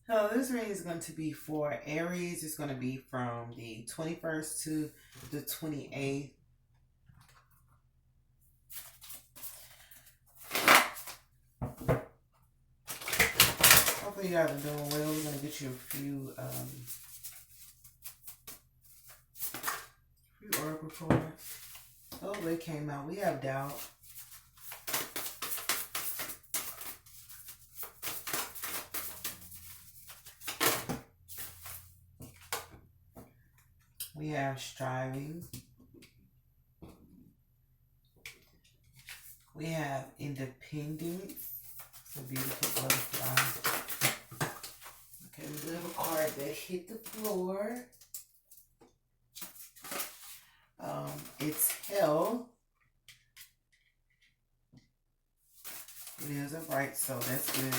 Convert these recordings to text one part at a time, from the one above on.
So this reading is going to be for Aries. It's going to be from the 21st to the 28th. Hopefully you guys are doing well. We're going to get you a few oracle cards. Oh, they came out. We have doubt. We have striving. We have independence. It's a beautiful butterfly. Okay, we do have a card that hit the floor. It's hell. It is a right, so that's good.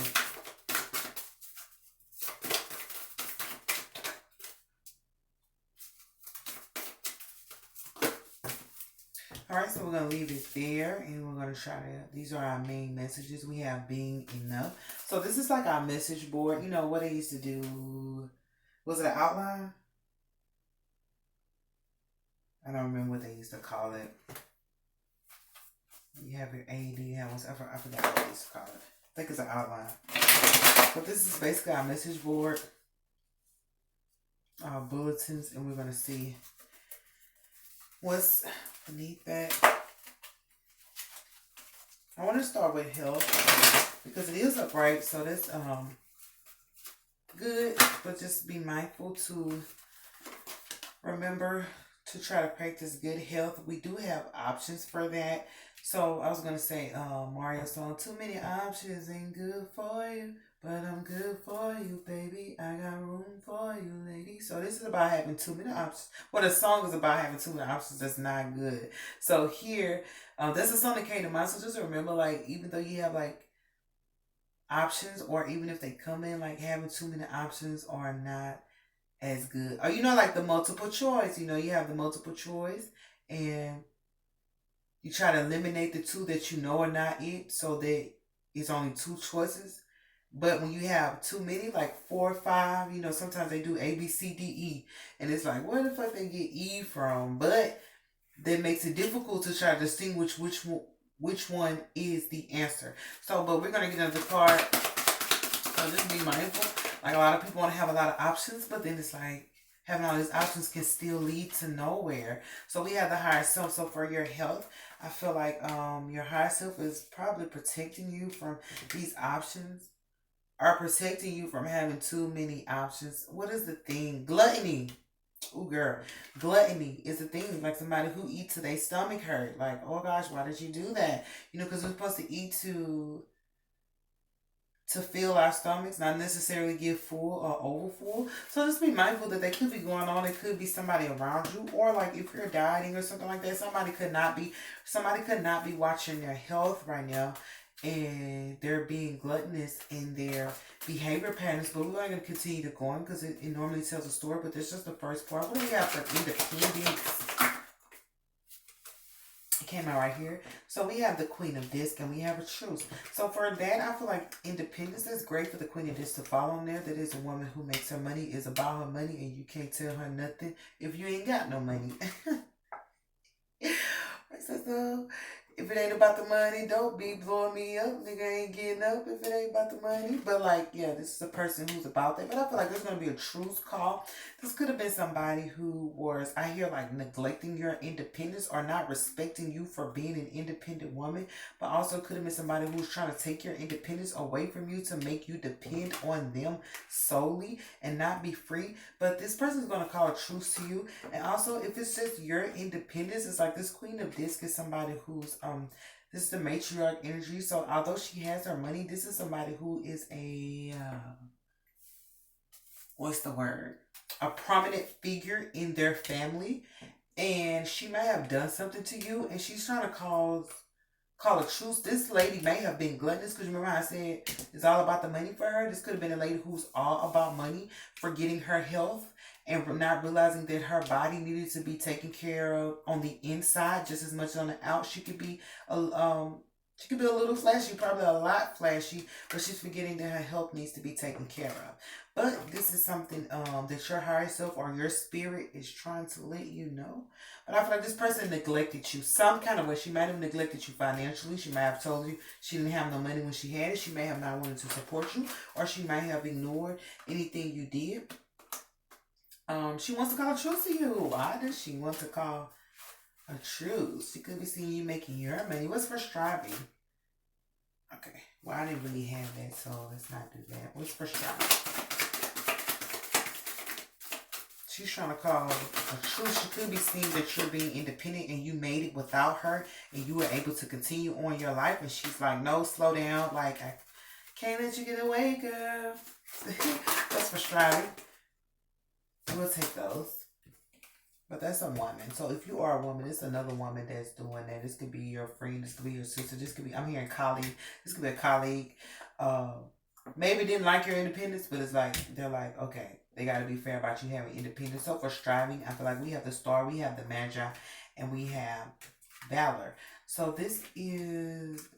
Alright, so we're going to leave it there and we're going to try to, these are our main messages. We have being enough. So this is like our message board. You know what I used to do, was it an outline? I don't remember what they used to call it. You have your AD, I forgot what they used to call it. I think it's an outline. But this is basically our message board, our bulletins, and we're going to see what's beneath that. I want to start with health because it is upright, so that's good, but just be mindful to remember to try to practice good health. We do have options for that. So I was gonna say Mario song, too many options ain't good for you, but I'm good for you, baby. I got room for you, lady. So this is about having too many options. Well, the song is about having too many options. That's not good. So here, that's the song that came to mind. So just remember, like, even though you have like options, or even if they come in like having too many options are not as good. Or like the multiple choice. You have the multiple choice, and you try to eliminate the two that you know are not it, so that it's only two choices. But when you have too many, like 4 or 5, sometimes they do A, B, C, D, E, and it's like, where the fuck they get E from? But that makes it difficult to try to distinguish which one is the answer. So, but we're gonna get another card. So just be mindful. Like, a lot of people want to have a lot of options, but then it's like having all these options can still lead to nowhere. So we have the higher self. So for your health, I feel like your higher self is probably protecting you from these options, or protecting you from having too many options. What is the thing? Gluttony. Ooh, girl. Gluttony is the thing. Like somebody who eats till their stomach hurt. Like, oh gosh, why did you do that? Because we're supposed to eat to fill our stomachs, not necessarily get full or overfull. So just be mindful that they could be going on. It could be somebody around you, or like if you're dieting or something like that, somebody could not be watching their health right now, and they're being gluttonous in their behavior patterns. But we're going to continue to go on because it normally tells a story. But this is just the first part. What do we have for independence? It came out right here. So we have the Queen of Disc and we have a truce. So for that, I feel like independence is great for the Queen of Disc to follow on there. That is a woman who makes her money, is about her money, and you can't tell her nothing if you ain't got no money. So if it ain't about the money, don't be blowing me up. Nigga ain't getting up if it ain't about the money. But like, yeah, this is a person who's about that. But I feel like there's gonna be a truce call. This could have been somebody who was, I hear, like neglecting your independence or not respecting you for being an independent woman. But also could have been somebody who's trying to take your independence away from you to make you depend on them solely and not be free. But this person's gonna call a truce to you. And also, if it's just your independence, it's like this Queen of Disc is somebody who's this is the matriarch energy. So although she has her money, this is somebody who is a what's the word? A prominent figure in their family, and she may have done something to you, and she's trying to call a truce. This lady may have been gluttonous because remember how I said it's all about the money for her. This could have been a lady who's all about money, forgetting her health and not realizing that her body needed to be taken care of on the inside just as much as on the out. She could be a She could be a little flashy, probably a lot flashy, but she's forgetting that her health needs to be taken care of. But this is something that your higher self or your spirit is trying to let you know. But I feel like this person neglected you some kind of way. She might have neglected you financially. She might have told you she didn't have no money when she had it. She may have not wanted to support you, or she might have ignored anything you did. She wants to call a truce to you. Why does she want to call a truce? She could be seeing you making your money. What's for striving? Okay. Well, I didn't really have that, so let's not do that. What's for striving? She's trying to call a truce. She could be seeing that you're being independent and you made it without her and you were able to continue on your life. And she's like, no, slow down. Like, I can't let you get away, girl. That's for striving. We'll take those. But that's a woman. So if you are a woman, it's another woman that's doing that. This could be your friend. This could be your sister. This could be, I'm hearing colleague. This could be a colleague. Maybe didn't like your independence, but it's like, they're like, okay, they got to be fair about you having independence. So for striving, I feel like we have the star, we have the magi, and we have valor. So this is,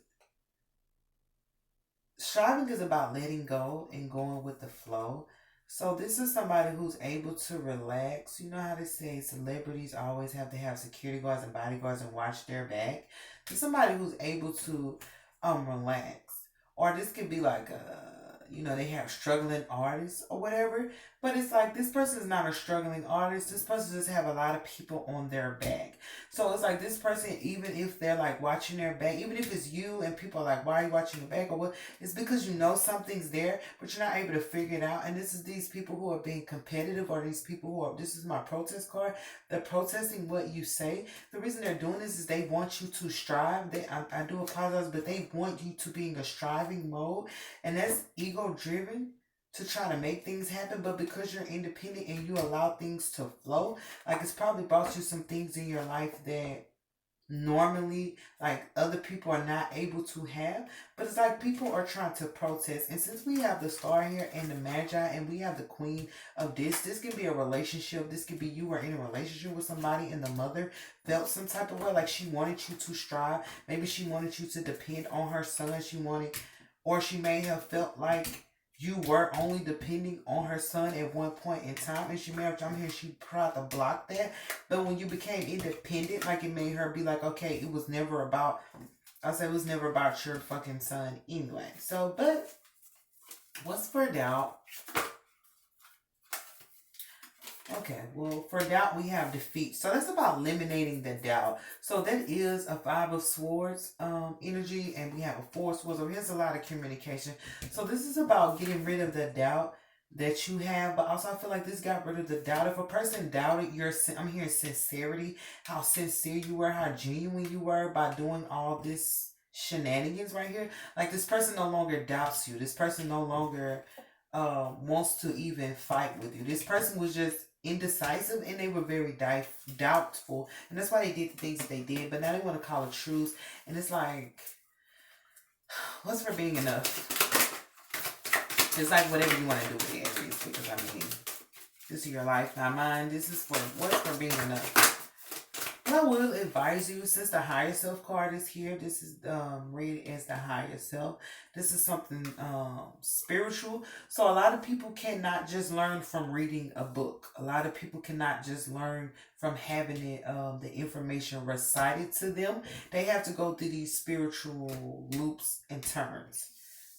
striving is about letting go and going with the flow. So this is somebody who's able to relax. You know how they say celebrities always have to have security guards and bodyguards and watch their back. This is somebody who's able to relax. Or this could be like they have struggling artists or whatever. But it's like this person is not a struggling artist. This person just have a lot of people on their back. So it's like this person, even if they're like watching their back, even if it's you and people are like, why are you watching your back? Or what? It's because you know something's there, but you're not able to figure it out. And this is these people who are being competitive, or these people who are, this is my protest card. They're protesting what you say. The reason they're doing this is they want you to strive. I do apologize, but they want you to be in a striving mode. And that's ego driven to try to make things happen. But because you're independent and you allow things to flow, like it's probably brought you some things in your life that normally like other people are not able to have. But it's like people are trying to protest. And since we have the star here and the magi and we have the queen of this can be a relationship. This could be you were in a relationship with somebody and the mother felt some type of way, like she wanted you to strive. Maybe she wanted you to depend on her son. Or she may have felt like you were only depending on her son at one point in time, and she may have, I'm here, she tried to block that. But when you became independent, like it made her be like, okay, it was never about, it was never about your fucking son anyway. So, but what's for doubt? Okay, well, for doubt, we have defeat. So that's about eliminating the doubt. So that is a Five of Swords energy, and we have a Four of Swords. So here's a lot of communication. So this is about getting rid of the doubt that you have, but also I feel like this got rid of the doubt. If a person doubted I'm hearing sincerity, how sincere you were, how genuine you were by doing all this shenanigans right here. Like this person no longer doubts you. This person no longer wants to even fight with you. This person was just indecisive and they were very doubtful, and that's why they did the things that they did. But now they want to call a truce, and it's like, what's for being enough? It's like whatever you want to do with it, Aries, because I mean, this is your life, not mine. This is for what's for being enough. I will advise you, since the higher self card is here, this is rated as the higher self. This is something spiritual. So a lot of people cannot just learn from reading a book. A lot of people cannot just learn from having it, the information recited to them. They have to go through these spiritual loops and turns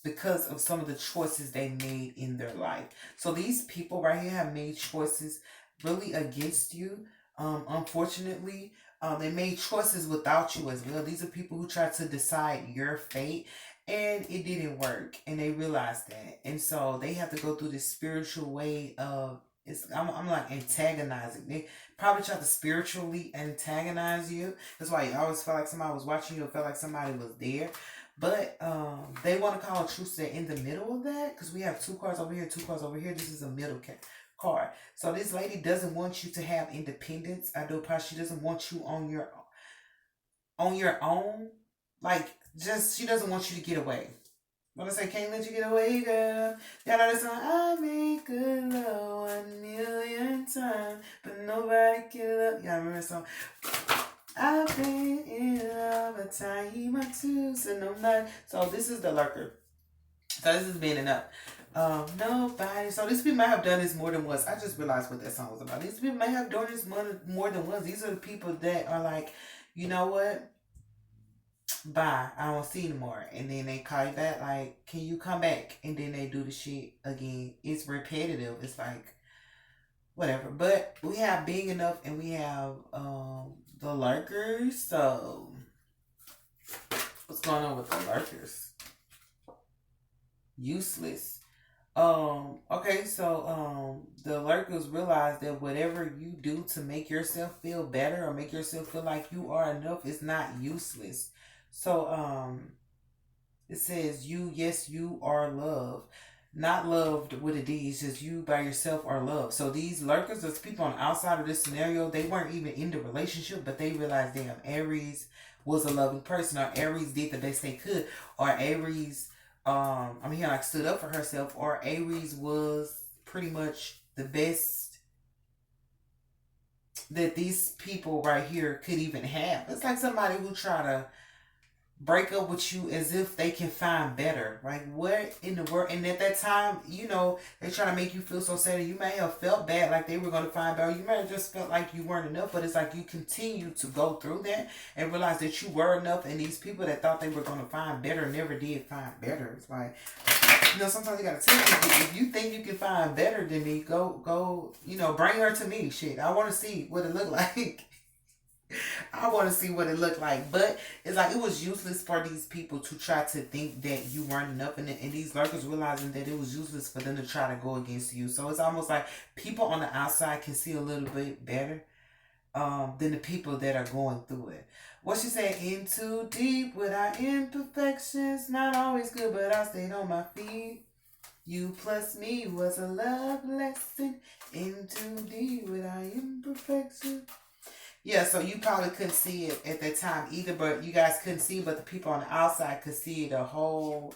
because of some of the choices they made in their life. So these people right here have made choices really against you. Unfortunately, they made choices without you as well. These are people who tried to decide your fate, and it didn't work, and they realized that, and so they have to go through this spiritual way of I'm like antagonizing. They probably tried to spiritually antagonize you. That's why you always felt like somebody was watching you. It felt like somebody was there. But they want to call a truce there in the middle of that, because we have two cards over here, two cards over here. This is a middle card. So this lady doesn't want you to have independence. I do apologize. She doesn't want you on your own. Like, just, she doesn't want you to get away. What I say, can't let you get away, girl. Y'all know this song, I make good love 1,000,000 times, but nobody can love. Y'all remember that song? I've been in love a time or two, so no not. So this is the lurker. So this is being enough. Nobody. So these people might have done this more than once. I just realized what that song was about. These people may have done this more than once. These are the people that are like, you know what? Bye. I don't see you anymore. And then they call you back, like, can you come back? And then they do the shit again. It's repetitive. It's like whatever. But we have being enough and we have the lurkers. So what's going on with the lurkers? Useless. Okay, so the lurkers realize that whatever you do to make yourself feel better or make yourself feel like you are enough is not useless. So it says you, yes, you are loved. Not loved with a D, it's just you by yourself are loved. So these lurkers, those people on the outside of this scenario, they weren't even in the relationship, but they realized, damn, Aries was a loving person, or Aries did the best they could, or Aries, I mean, like stood up for herself, or Aries was pretty much the best that these people right here could even have. It's like somebody who try to break up with you as if they can find better. Like what in the world? And at that time, they try to make you feel so sad. You may have felt bad, like they were going to find better. You may have just felt like you weren't enough. But it's like you continue to go through that and realize that you were enough. And these people that thought they were going to find better never did find better. It's like, sometimes you gotta tell people, if you think you can find better than me, go, bring her to me. Shit, I want to see what it look like. I want to see what it looked like. But it's like it was useless for these people to try to think that you weren't enough. And these lurkers realizing that it was useless for them to try to go against you. So it's almost like people on the outside can see a little bit better than the people that are going through it. What she said, in too deep with our imperfections. Not always good, but I stayed on my feet. You plus me was a love lesson. In too deep with our imperfections. Yeah, so you probably couldn't see it at that time either, but you guys couldn't see, but the people on the outside could see it a whole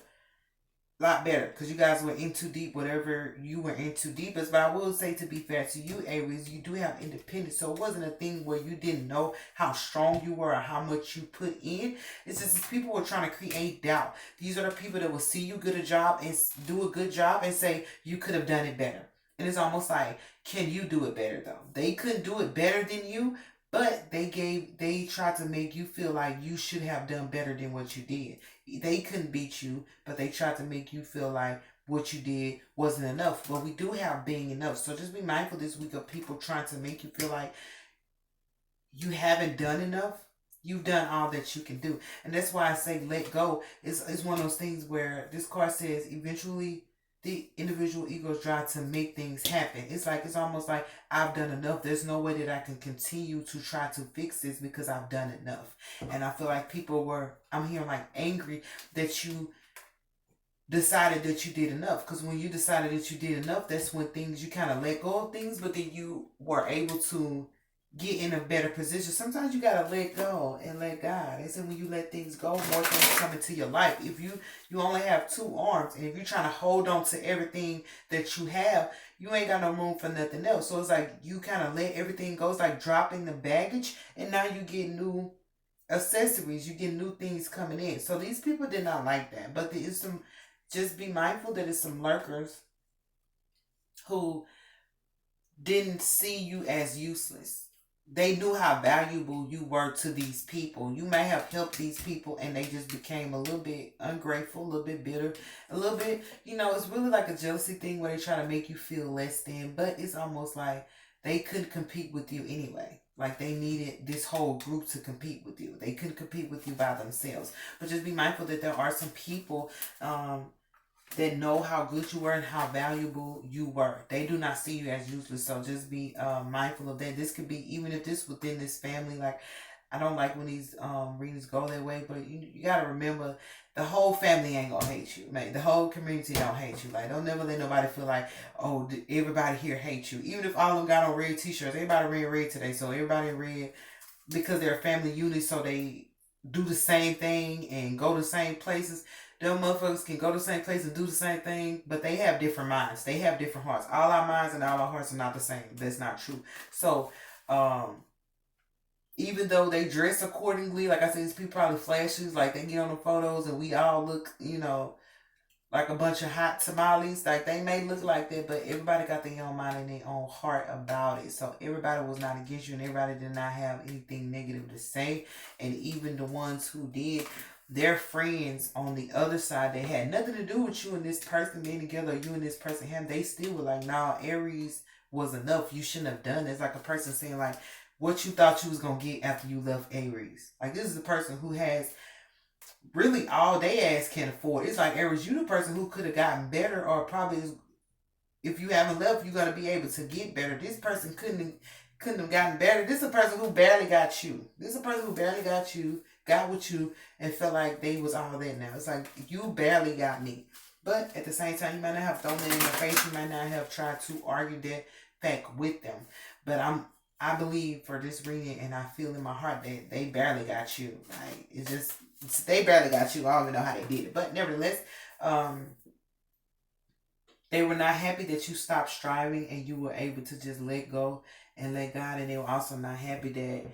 lot better because you guys were in too deep, whatever you were in too deep. But I will say, to be fair to you, Aries, you do have independence, so it wasn't a thing where you didn't know how strong you were or how much you put in. It's just these people were trying to create doubt. These are the people that will see you do a job and do a good job and say you could have done it better. And it's almost like, can you do it better though? They couldn't do it better than you, but they tried to make you feel like you should have done better than what you did. They couldn't beat you, but they tried to make you feel like what you did wasn't enough. But we do have being enough. So just be mindful this week of people trying to make you feel like you haven't done enough. You've done all that you can do. And that's why I say let go. It's one of those things where this card says eventually the individual egos try to make things happen. It's almost like I've done enough. There's no way that I can continue to try to fix this because I've done enough. And I feel like I'm hearing like angry that you decided that you did enough. Because when you decided that you did enough, that's when you kind of let go of things, but then you were able to get in a better position. Sometimes you gotta let go and let God. They said when you let things go, more things come into your life. If you only have two arms, and if you're trying to hold on to everything that you have, you ain't got no room for nothing else. So it's like you kind of let everything go. It's like dropping the baggage, and now you get new accessories. You get new things coming in. So these people did not like that. But there is some. Just be mindful that there's some lurkers who didn't see you as useless. They knew how valuable you were to these people. You may have helped these people and they just became a little bit ungrateful, a little bit bitter, a little bit, it's really like a jealousy thing where they try to make you feel less than, but it's almost like they couldn't compete with you anyway. Like they needed this whole group to compete with you. They couldn't compete with you by themselves. But just be mindful that there are some people that know how good you were and how valuable you were. They do not see you as useless, so just be mindful of that. This could be, even if this within this family, like, I don't like when these readings go that way, but you got to remember, the whole family ain't gonna hate you, man. The whole community don't hate you. Like, don't never let nobody feel like, oh, everybody here hates you. Even if all of them got on red t-shirts, everybody wearing red today, so everybody in red because they're a family unit, so they do the same thing and go to the same places. Them motherfuckers can go to the same place and do the same thing, but they have different minds. They have different hearts. All our minds and all our hearts are not the same. That's not true. So, Even though they dress accordingly, like I said, these people probably flashes, like they get on the photos and we all look, like a bunch of hot tamales. Like they may look like that, but everybody got their own mind and their own heart about it. So everybody was not against you, and everybody did not have anything negative to say. And even the ones who did, their friends on the other side, they had nothing to do with you and this person being together, or you and this person him. They still were like, "Nah, Aries was enough. You shouldn't have done this." Like a person saying like, "What you thought you was gonna get after you left Aries?" Like this is a person who has really all they ass can afford. It's like Aries, you the person who could have gotten better, or probably if you haven't left, you're gonna be able to get better. This person couldn't have gotten better. This is a person who barely got you. This is a person who barely got you, got with you, and felt like they was all that now. It's like you barely got me. But at the same time, you might not have thrown it in their face. You might not have tried to argue that fact with them. But I believe for this reading, and I feel in my heart that they barely got you. Like they barely got you. I don't even know how they did it, but nevertheless, um, they were not happy that you stopped striving and you were able to just let go and let God. And they were also not happy that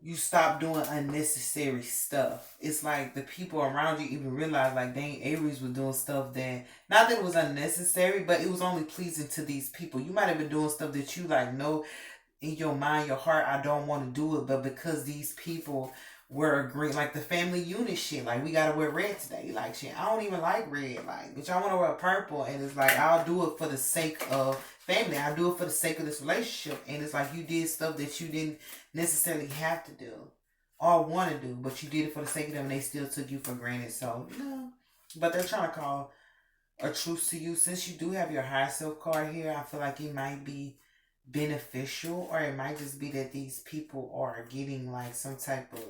you stopped doing unnecessary stuff. It's like the people around you even realized, like, dang, Aries was doing stuff that, not that it was unnecessary, but it was only pleasing to these people. You might have been doing stuff that you, like, know in your mind, your heart, I don't want to do it, but because these people were agreeing, like the family unit shit, like we gotta wear red today, like shit, I don't even like red, like bitch, I want to wear purple, and it's like I'll do it for the sake of family, I do it for the sake of this relationship, and it's like you did stuff that you didn't necessarily have to do or want to do, but you did it for the sake of them, and they still took you for granted. So but they're trying to call a truce to you since you do have your higher self card here. I feel like it might be beneficial, or it might just be that these people are getting like some type of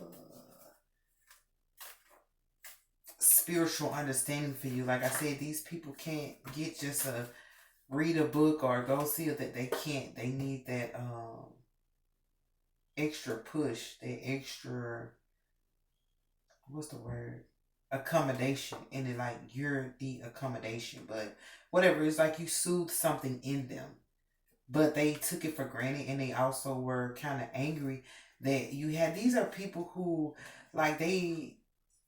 spiritual understanding for you. Like I said, these people can't get just a read a book or go see it, that they can't. They need that extra push, that extra, what's the word, accommodation, and then like you're the accommodation. But whatever, it's like you soothe something in them, but they took it for granted, and they also were kind of angry that you had. These are people who like they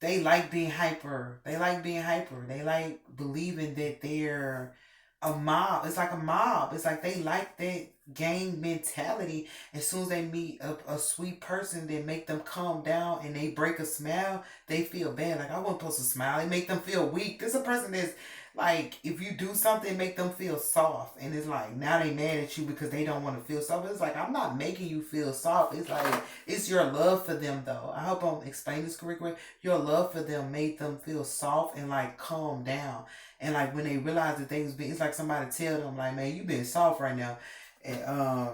like being hyper. They like being hyper. They like believing that they're a mob. It's like a mob. It's like they like that gang mentality. As soon as they meet a sweet person that make them calm down and they break a smile, they feel bad. Like I wasn't supposed to smile. It make them feel weak. This is a person that's like, if you do something, make them feel soft, and it's like now they mad at you because they don't want to feel soft. It's like I'm not making you feel soft. It's like it's your love for them, though. I hope I'm explaining this correctly. Your love for them made them feel soft and like calm down. And like when they realize that they was being, it's like somebody tell them like, man, you being soft right now, and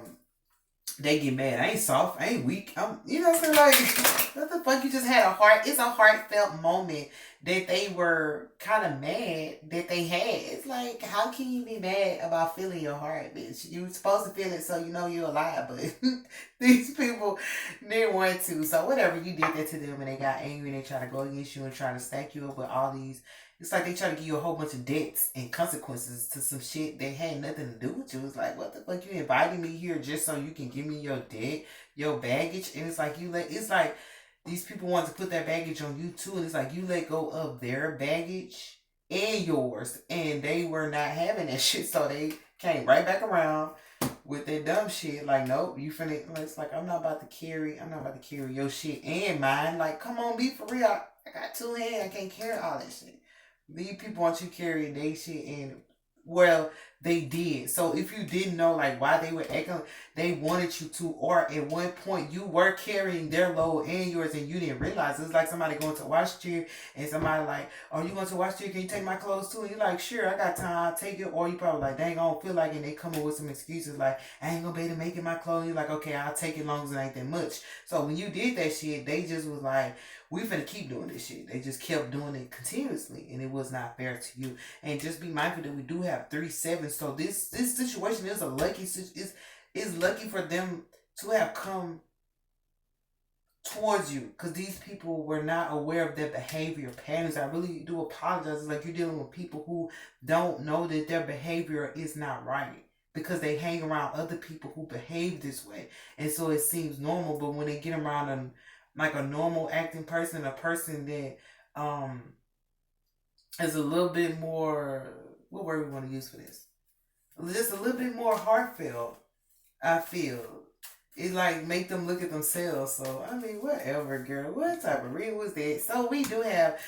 they get mad. I ain't soft. I ain't weak. I'm, you know what I'm saying? Like, what the fuck? You just had a heart. It's a heartfelt moment that they were kind of mad that they had. It's like, how can you be mad about feeling your heart, bitch? You were supposed to feel it so you know you're alive, but these people didn't want to. So whatever, you did that to them, and they got angry, and they try to go against you and try to stack you up with all these. It's like they try to give you a whole bunch of debts and consequences to some shit that had nothing to do with you. It's like, what the fuck? You invited me here just so you can give me your debt, your baggage, and it's like you let. It's like these people want to put that baggage on you too, and it's like you let go of their baggage and yours, and they were not having that shit, so they came right back around with that dumb shit. Like, nope, you finna. It's like I'm not about to carry. I'm not about to carry your shit and mine. Like, come on, be for real. I got two hands. I can't carry all that shit. These people want you carrying their shit, and well, they did. So if you didn't know like why they were acting, they wanted you to, or at one point you were carrying their load and yours, and you didn't realize. It's like somebody going to wash chair, and somebody like, "Oh, you going to wash chair? Can you take my clothes too?" And you're like, "Sure, I got time. I'll take it." Or you probably like, "Dang, I don't feel like it." And they come up with some excuses like, "I ain't gonna be able to make it my clothes." And you're like, "Okay, I'll take it as long as it ain't that much." So when you did that shit, they just was like, we finna keep doing this shit. They just kept doing it continuously, and it was not fair to you. And just be mindful that we do have 3 7. So this situation is a lucky is lucky for them to have come towards you, because these people were not aware of their behavior patterns. I really do apologize. It's like you're dealing with people who don't know that their behavior is not right. because they hang around other people who behave this way, and so it seems normal. But when they get around like a normal acting person, a person that is a little bit more, what word we want to use for this? Just a little bit more heartfelt. I feel it like make them look at themselves. So I mean, whatever, girl. What type of real was that? So we do have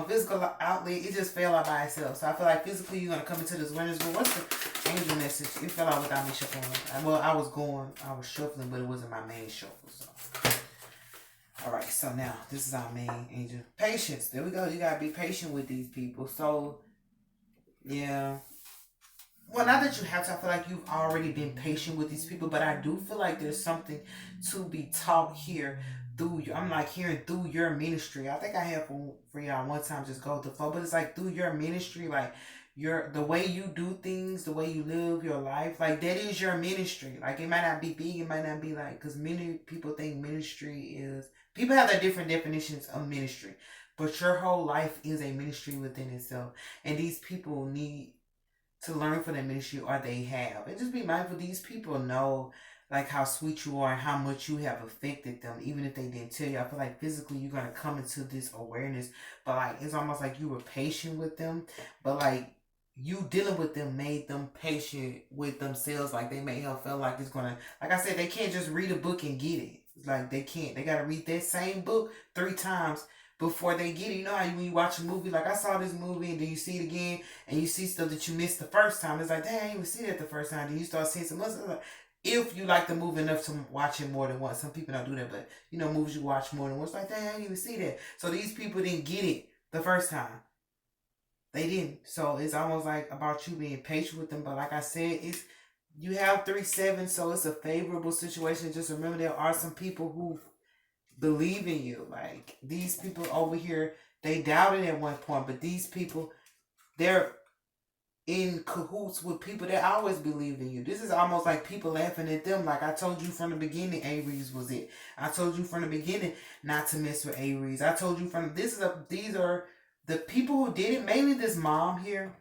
physical outlet. It just fell out by itself. So I feel like physically you're gonna come into this winner's room. What's the angel message? It fell out without me shuffling. Well, I was shuffling, but it wasn't my main shuffle. So all right. So now this is our main angel. Patience. There we go. You gotta be patient with these people. So yeah. Well, not that you have to. I feel like you've already been patient with these people, but I do feel like there's something to be taught here through you. I'm like hearing through your ministry. I think I have for y'all one time just go with the flow, but it's like through your ministry, like the way you do things, the way you live your life, like that is your ministry. Like it might not be big, it might not be like because many people think ministry is people have their different definitions of ministry, but your whole life is a ministry within itself, and these people need to learn from the ministry or they have. And just be mindful these people know like how sweet you are and how much you have affected them, even if they didn't tell you. I feel like physically you're gonna come into this awareness, but like it's almost like you were patient with them, but like you dealing with them made them patient with themselves. Like they made him feel like it's gonna, like I said, they can't just read a book and get it. It's like they can't. They gotta read that same book 3 times before they get it. You know how when you watch a movie, like I saw this movie and then you see it again and you see stuff that you missed the first time. It's like, dang, I didn't even see that the first time. Then you start seeing some other stuff. If you like the movie enough to watch it more than once. Some people don't do that, but you know, movies you watch more than once. Like, dang, I didn't even see that. So these people didn't get it the first time. They didn't. So it's almost like about you being patient with them. But like I said, it's you have 3-7, so it's a favorable situation. Just remember there are some people who believe in you. Like these people over here, they doubted at one point, but these people, they're in cahoots with people that always believed in you. This is almost like people laughing at them. Like I told you from the beginning, Aries was it. I told you from the beginning not to mess with Aries. I told you from these are the people who did it. Mainly this mom here,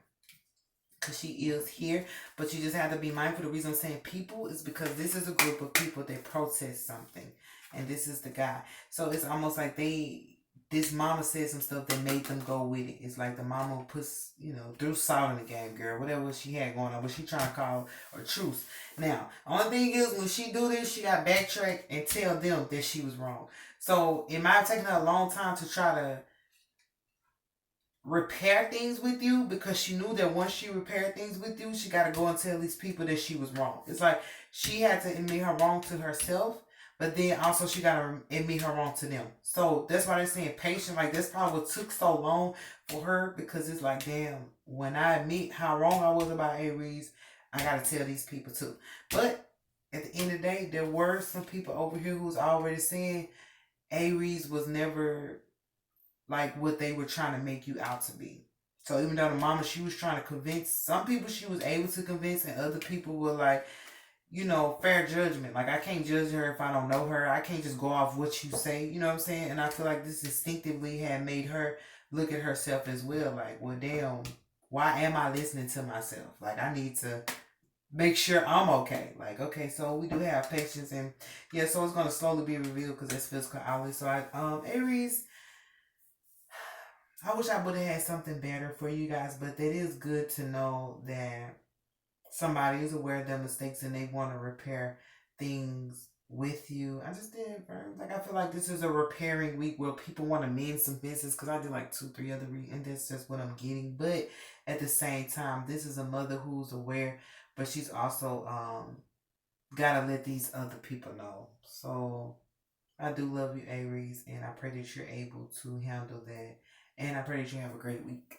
because she is here, but you just have to be mindful. The reason I'm saying people is because this is a group of people that protest something, and this is the guy. So it's almost like this mama said some stuff that made them go with it. It's like the mama puts, threw salt in the game, girl. Whatever she had going on, but she trying to call a truce. Now, only thing is when she do this, she got to backtrack and tell them that she was wrong. So it might have taken her a long time to try to repair things with you because she knew that once she repaired things with you, she got to go and tell these people that she was wrong. It's like she had to admit her wrong to herself, but then also she got to admit her wrong to them. So that's why they're saying patient. Like that's probably what took so long for her because it's like, damn, when I admit how wrong I was about Aries, I got to tell these people too. But at the end of the day, there were some people over here who's already saying Aries was never like what they were trying to make you out to be. So even though the mama, she was trying to convince some people, she was able to convince, and other people were like, fair judgment. Like I can't judge her if I don't know her. I can't just go off what you say. You know what I'm saying? And I feel like this instinctively had made her look at herself as well. Like, well, damn, why am I listening to myself? Like I need to make sure I'm okay. Like, okay, so we do have patience, and yeah, so it's gonna slowly be revealed because it's physical outlet. So Aries, I wish I would have had something better for you guys, but it is good to know that somebody is aware of their mistakes and they want to repair things with you. I just did, bro. Like, I feel like this is a repairing week where people want to mend some business because I did like 2, 3 other and that's just what I'm getting. But at the same time, this is a mother who's aware, but she's also gotta let these other people know. So I do love you, Aries, and I pray that you're able to handle that. And I pray that you have a great week.